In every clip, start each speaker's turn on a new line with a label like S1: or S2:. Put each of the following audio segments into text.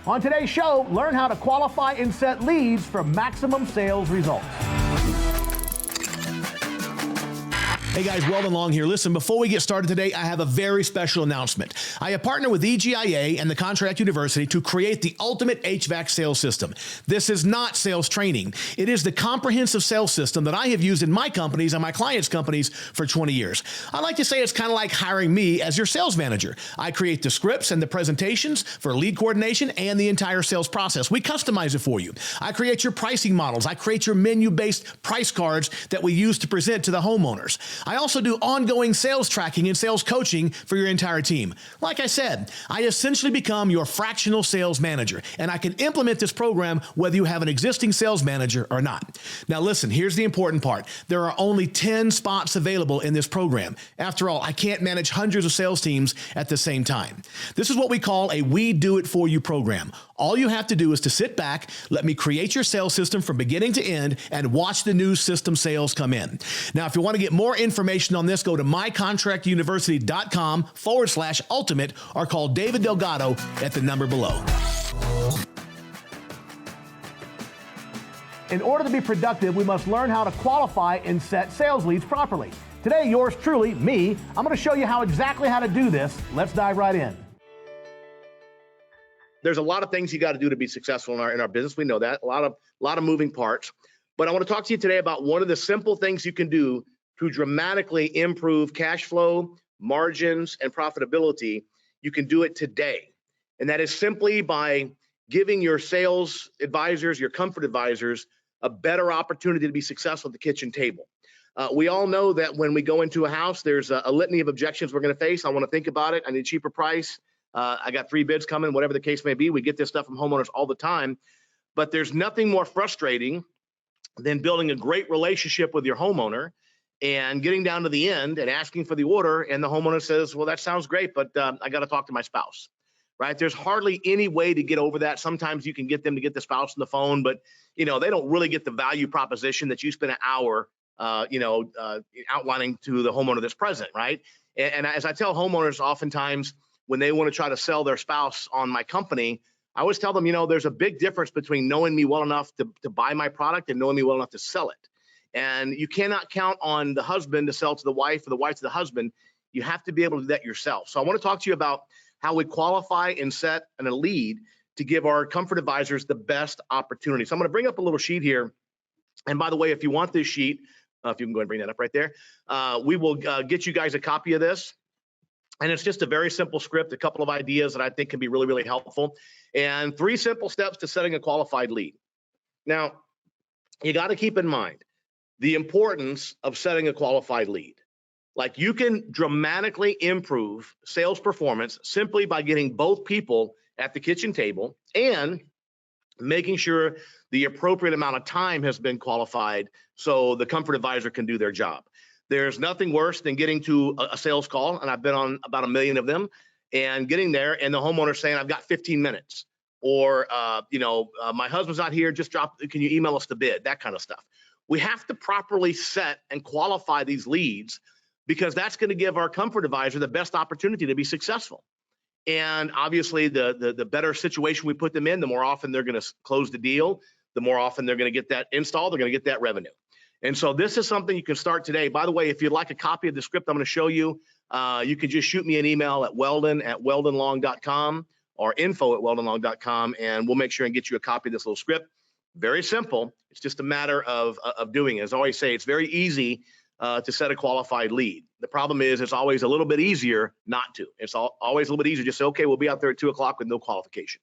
S1: On today's show, learn how to qualify and set leads for maximum sales results.
S2: Hey guys, Weldon Long here. Listen, before we get started today, I have a very special announcement. I have partnered with EGIA and the Contract University to create the ultimate HVAC sales system. This is not sales training. It is the comprehensive sales system that I have used in my companies and my clients' companies for 20 years. I like to say it's kind of like hiring me as your sales manager. I create the scripts and the presentations for lead coordination and the entire sales process. We customize it for you. I create your pricing models. I create your menu-based price cards that we use to present to the homeowners. I also do ongoing sales tracking and sales coaching for your entire team. Like I said, I essentially become your fractional sales manager, and I can implement this program whether you have an existing sales manager or not. Now listen, here's the important part. There are only 10 spots available in this program. After all, I can't manage hundreds of sales teams at the same time. This is what we call a We Do It For You program. All you have to do is to sit back, let me create your sales system from beginning to end, and watch the new system sales come in. Now, if you want to get more information on this, go to mycontractuniversity.com/ultimate or call David Delgado at the number below.
S1: In order to be productive, we must learn how to qualify and set sales leads properly. Today, yours truly, me, I'm going to show you exactly how to do this. Let's dive right in.
S3: There's a lot of things you got to do to be successful in our business. We know that. A lot of moving parts. But I want to talk to you today about one of the simple things you can do to dramatically improve cash flow, margins, and profitability. You can do it today. And that is simply by giving your sales advisors, your comfort advisors, a better opportunity to be successful at the kitchen table. We all know that when we go into a house, there's a litany of objections we're going to face. I want to think about it. I need a cheaper price. I got 3 bids coming, whatever the case may be. We get this stuff from homeowners all the time. But there's nothing more frustrating than building a great relationship with your homeowner and getting down to the end and asking for the order. And the homeowner says, well, that sounds great, but I got to talk to my spouse, right? There's hardly any way to get over that. Sometimes you can get them to get the spouse on the phone, but they don't really get the value proposition that you spend an hour, outlining to the homeowner that's present, right? And as I tell homeowners oftentimes, when they want to try to sell their spouse on my company, I always tell them, there's a big difference between knowing me well enough to buy my product and knowing me well enough to sell it. And you cannot count on the husband to sell to the wife or the wife to the husband. You have to be able to do that yourself. So I want to talk to you about how we qualify and set a lead to give our comfort advisors the best opportunity. So I'm going to bring up a little sheet here. And by the way, if you want this sheet, if you can go ahead and bring that up right there, we will get you guys a copy of this. And it's just a very simple script, a couple of ideas that I think can be really, really helpful, and 3 simple steps to setting a qualified lead. Now, you got to keep in mind the importance of setting a qualified lead. Like, you can dramatically improve sales performance simply by getting both people at the kitchen table and making sure the appropriate amount of time has been qualified so the comfort advisor can do their job. There's nothing worse than getting to a sales call, and I've been on about 1 million of them, and getting there and the homeowner saying, I've got 15 minutes, or, my husband's not here, can you email us the bid, that kind of stuff. We have to properly set and qualify these leads, because that's going to give our comfort advisor the best opportunity to be successful. And obviously, the better situation we put them in, the more often they're going to close the deal, the more often they're going to get that install, they're going to get that revenue. And so this is something you can start today. By the way, if you'd like a copy of the script I'm going to show you, you can just shoot me an email at weldon@weldonlong.com or info@weldonlong.com, and we'll make sure and get you a copy of this little script. Very simple. It's just a matter of doing it. As I always say, it's very easy to set a qualified lead. The problem is it's always a little bit easier not to. It's always a little bit easier to just say, okay, we'll be out there at 2 o'clock with no qualification.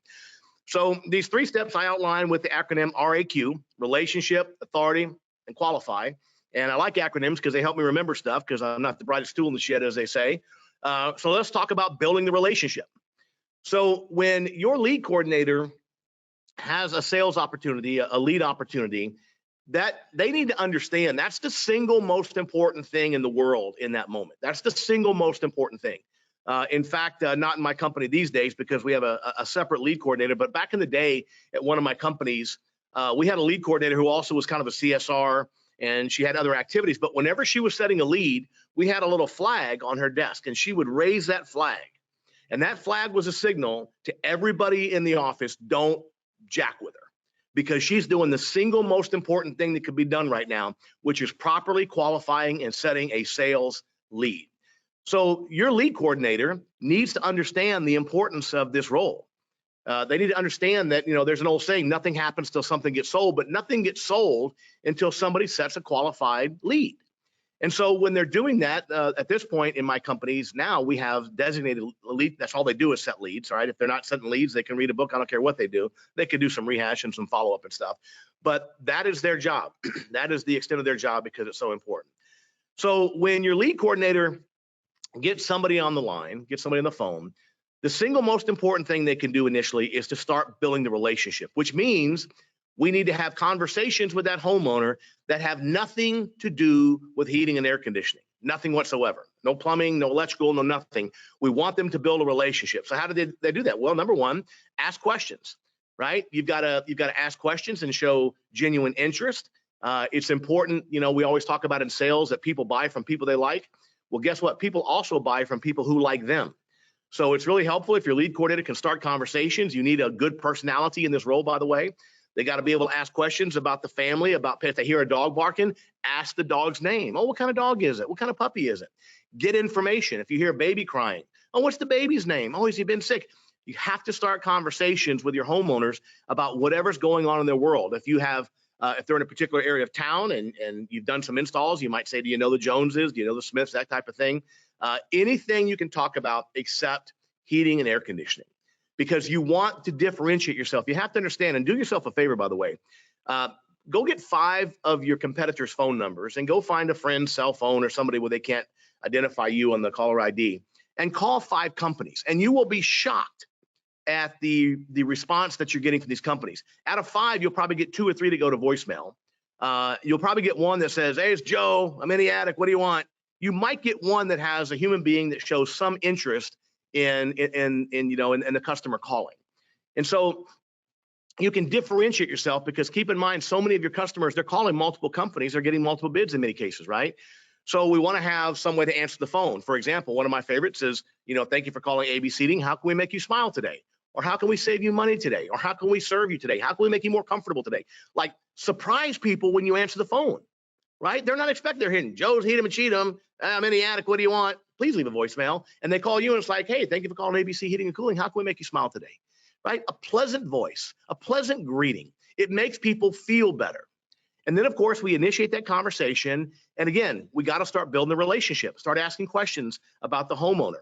S3: So these 3 steps I outline with the acronym RAQ: relationship, authority, and qualify. And I like acronyms because they help me remember stuff, because I'm not the brightest tool in the shed, as they say. So let's talk about building the relationship. So when your lead coordinator has a sales opportunity, a lead opportunity, that they need to understand that's the single most important thing in the world in that moment. That's the single most important thing. In fact, not in my company these days, because we have a separate lead coordinator, but back in the day at one of my companies, we had a lead coordinator who also was kind of a CSR, and she had other activities. But whenever she was setting a lead, we had a little flag on her desk, and she would raise that flag. And that flag was a signal to everybody in the office, don't jack with her, because she's doing the single most important thing that could be done right now, which is properly qualifying and setting a sales lead. So your lead coordinator needs to understand the importance of this role. They need to understand that, there's an old saying, nothing happens till something gets sold, but nothing gets sold until somebody sets a qualified lead. And so when they're doing that, at this point in my companies now, we have designated lead. That's all they do is set leads, right? If they're not setting leads, they can read a book. I don't care what they do. They can do some rehash and some follow-up and stuff. But that is their job. That is the extent of their job because it's so important. So when your lead coordinator gets somebody on the line, gets somebody on the phone, the single most important thing they can do initially is to start building the relationship, which means we need to have conversations with that homeowner that have nothing to do with heating and air conditioning, nothing whatsoever. No plumbing, no electrical, no nothing. We want them to build a relationship. So how do they do that? Well, number one, ask questions, right? You've got to ask questions and show genuine interest. It's important, we always talk about in sales that people buy from people they like. Well, guess what? People also buy from people who like them. So it's really helpful if your lead coordinator can start conversations. You need a good personality in this role, by the way. They got to be able to ask questions about the family, about if they hear a dog barking, ask the dog's name. Oh, what kind of dog is it? What kind of puppy is it? Get information. If you hear a baby crying, oh, what's the baby's name? Oh, has he been sick? You have to start conversations with your homeowners about whatever's going on in their world. If you have, if they're in a particular area of town and you've done some installs, you might say, do you know the Joneses? Do you know the Smiths? That type of thing. Anything you can talk about except heating and air conditioning, because you want to differentiate yourself. You have to understand, and do yourself a favor, by the way, go get 5 of your competitors' phone numbers and go find a friend's cell phone or somebody where they can't identify you on the caller ID and call 5 companies, and you will be shocked at the response that you're getting from these companies. Out of 5, you'll probably get 2 or 3 to go to voicemail. You'll probably get one that says, hey, it's Joe, I'm in the attic, what do you want? You might get one that has a human being that shows some interest in the customer calling. And so you can differentiate yourself, because keep in mind, so many of your customers, they're calling multiple companies, they're getting multiple bids in many cases, right? So we want to have some way to answer the phone. For example, one of my favorites is, thank you for calling AB Seating. How can we make you smile today? Or how can we save you money today? Or how can we serve you today? How can we make you more comfortable today? Like, surprise people when you answer the phone, right? They're not expecting, they're hearing Joe's Heat 'em and Cheat 'em. I'm in the attic. What do you want? Please leave a voicemail. And they call you and it's like, hey, thank you for calling ABC Heating and Cooling. How can we make you smile today? Right? A pleasant voice, a pleasant greeting. It makes people feel better. And then, of course, we initiate that conversation. And again, we got to start building the relationship, start asking questions about the homeowner,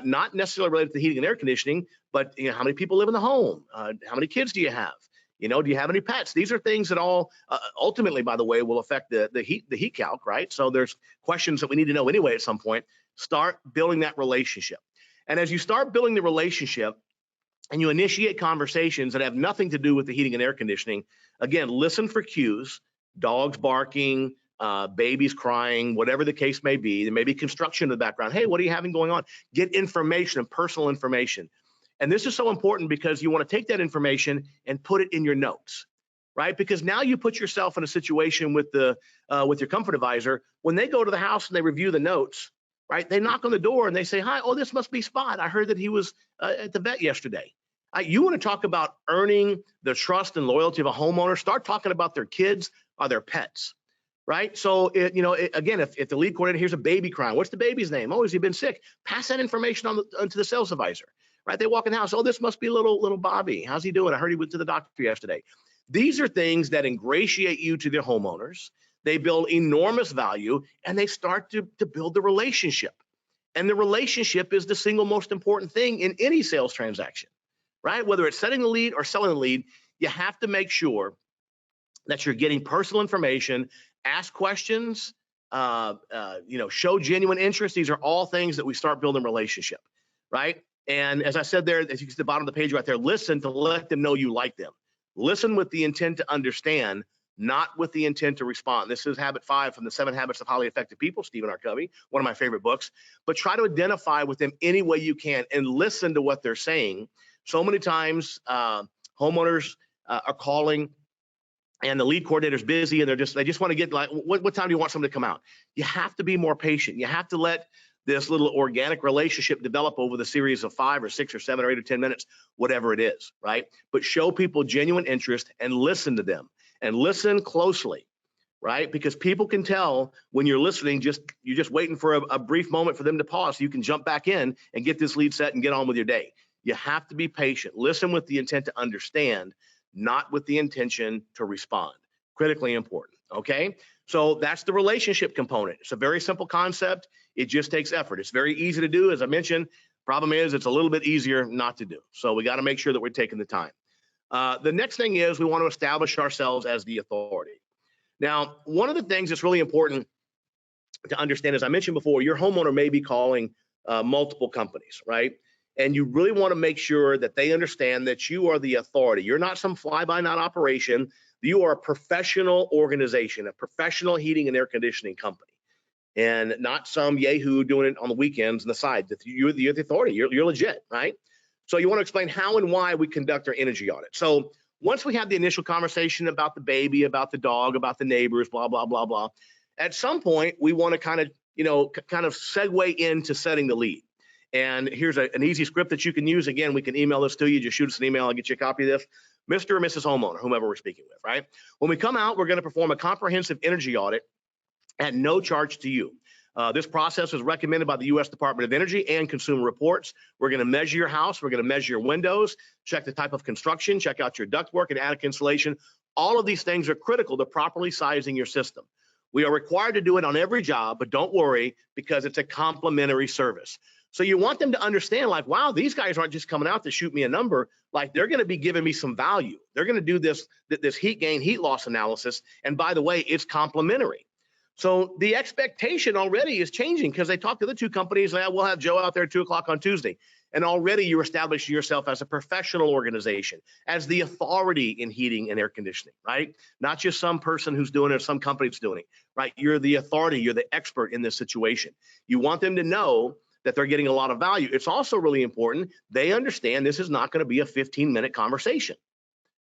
S3: not necessarily related to heating and air conditioning, but how many people live in the home? How many kids do you have? Do you have any pets? These are things that all ultimately, by the way, will affect the heat calc, right? So there's questions that we need to know anyway at some point. Start building that relationship. And as you start building the relationship and you initiate conversations that have nothing to do with the heating and air conditioning, again, listen for cues, dogs barking, babies crying, whatever the case may be. There may be construction in the background. Hey, what are you having going on? Get information and personal information. And this is so important because you want to take that information and put it in your notes, right? Because now you put yourself in a situation with your comfort advisor. When they go to the house and they review the notes, right? They knock on the door and they say, hi, oh, this must be Spot. I heard that he was at the vet yesterday. You want to talk about earning the trust and loyalty of a homeowner, start talking about their kids or their pets, right? So, again, if the lead coordinator hears a baby crying, what's the baby's name? Oh, has he been sick? Pass that information on to the sales advisor. Right? They walk in the house. Oh, this must be little Bobby. How's he doing? I heard he went to the doctor yesterday. These are things that ingratiate you to their homeowners. They build enormous value, and they start to build the relationship. And the relationship is the single most important thing in any sales transaction, right? Whether it's setting the lead or selling the lead, you have to make sure that you're getting personal information, ask questions, show genuine interest. These are all things that we start building relationship, right? And as I said there, as you can see at the bottom of the page right there, listen to let them know you like them. Listen with the intent to understand, not with the intent to respond. This is habit 5 from the 7 Habits of Highly Effective People, Stephen R. Covey, one of my favorite books. But try to identify with them any way you can and listen to what they're saying. So many times homeowners are calling and the lead coordinator's busy and they just want to get like, what time do you want someone to come out? You have to be more patient. You have to let this little organic relationship develop over the series of 5 or 6 or 7 or 8 or 10 minutes, whatever it is, right? But show people genuine interest and listen to them and listen closely, right? Because people can tell when you're listening, you're just waiting for a brief moment for them to pause so you can jump back in and get this lead set and get on with your day. You have to be patient. Listen with the intent to understand, not with the intention to respond. Critically important, okay? So that's the relationship component. It's a very simple concept. It just takes effort. It's very easy to do. As I mentioned, problem is it's a little bit easier not to do. So we got to make sure that we're taking the time. The next thing is we want to establish ourselves as the authority. Now, one of the things that's really important to understand, as I mentioned before, your homeowner may be calling multiple companies, right? And you really want to make sure that they understand that you are the authority. You're not some fly-by-night operation. You are a professional organization, a professional heating and air conditioning company, and not some yahoo doing it on the weekends on the side. You're the authority. You're legit, right? So you want to explain how and why we conduct our energy audit. So once we have the initial conversation about the baby, about the dog, about the neighbors, blah, blah, blah, blah, at some point, we want to kind of segue into setting the lead. And here's an easy script that you can use. Again, we can email this to you. Just shoot us an email. I'll get you a copy of this. Mr. or Mrs. Homeowner, whomever we're speaking with, right? When we come out, we're going to perform a comprehensive energy audit at no charge to you. This process is recommended by the U.S. Department of Energy and Consumer Reports. We're going to measure your house. We're going to measure your windows, check the type of construction, check out your ductwork and attic insulation. All of these things are critical to properly sizing your system. We are required to do it on every job, but don't worry because it's a complimentary service. So you want them to understand, like, wow, these guys aren't just coming out to shoot me a number. Like, they're going to be giving me some value. They're going to do this heat gain, heat loss analysis. And by the way, it's complimentary. So the expectation already is changing because they talk to the two companies. We'll have Joe out there at 2 o'clock on Tuesday. And already you're establishing yourself as a professional organization, as the authority in heating and air conditioning, right? Not just some person who's doing it or some company that's doing it, right? You're the authority. You're the expert in this situation. You want them to know that they're getting a lot of value. It's also really important they understand this is not going to be a 15-minute conversation,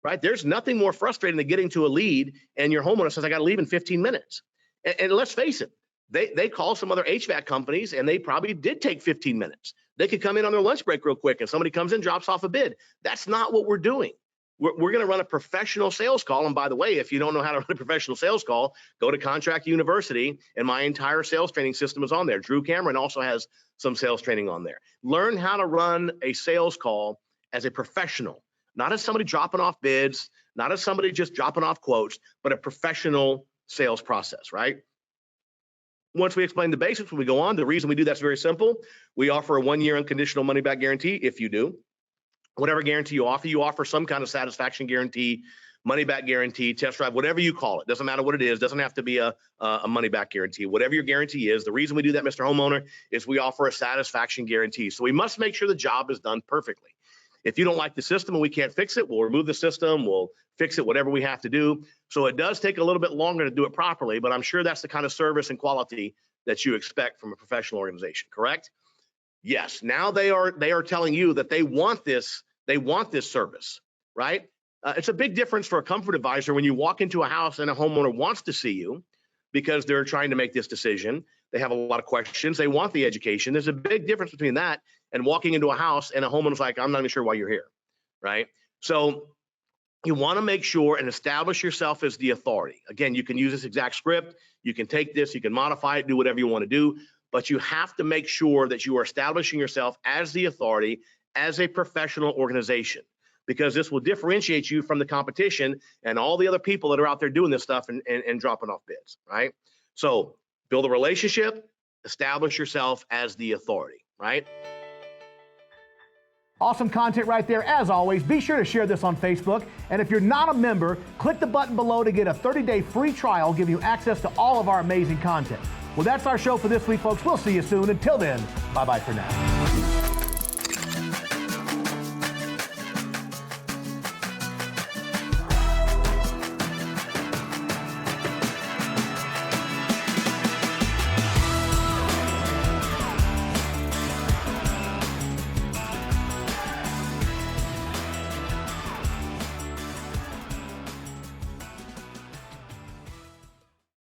S3: right? There's nothing more frustrating than getting to a lead and your homeowner says, I got to leave in 15 minutes. And let's face it, they call some other HVAC companies and they probably did take 15 minutes. They could come in on their lunch break real quick and somebody comes in, drops off a bid. That's not what we're doing. We're going to run a professional sales call. And by the way, if you don't know how to run a professional sales call, go to Contract University and my entire sales training system is on there. Drew Cameron also has some sales training on there. Learn how to run a sales call as a professional, not as somebody dropping off bids, not as somebody just dropping off quotes, but a professional sales process, right? Once we explain the basics, when we go on, the reason we do that's very simple. We offer a 1-year unconditional money-back guarantee if you do. Whatever guarantee you offer some kind of satisfaction guarantee, money-back guarantee, test drive, whatever you call it. Doesn't matter what it is. Doesn't have to be a money-back guarantee. Whatever your guarantee is, the reason we do that, Mr. Homeowner, is we offer a satisfaction guarantee. So we must make sure the job is done perfectly. If you don't like the system and we can't fix it, we'll remove the system, we'll fix it, whatever we have to do. So it does take a little bit longer to do it properly, but I'm sure that's the kind of service and quality that you expect from a professional organization, correct? Yes, now they are telling you that they want this service, right? It's a big difference for a comfort advisor when you walk into a house and a homeowner wants to see you because they're trying to make this decision. They have a lot of questions. They want the education. There's a big difference between that and walking into a house and a homeowner's like, I'm not even sure why you're here, right? So you want to make sure and establish yourself as the authority. Again, you can use this exact script. You can take this, you can modify it, do whatever you want to do, but you have to make sure that you are establishing yourself as the authority, as a professional organization, because this will differentiate you from the competition and all the other people that are out there doing this stuff and dropping off bids, right? So build a relationship, establish yourself as the authority, right?
S1: Awesome content right there. As always, be sure to share this on Facebook. And if you're not a member, click the button below to get a 30-day free trial, give you access to all of our amazing content. Well, that's our show for this week, folks. We'll see you soon. Until then, bye-bye for now.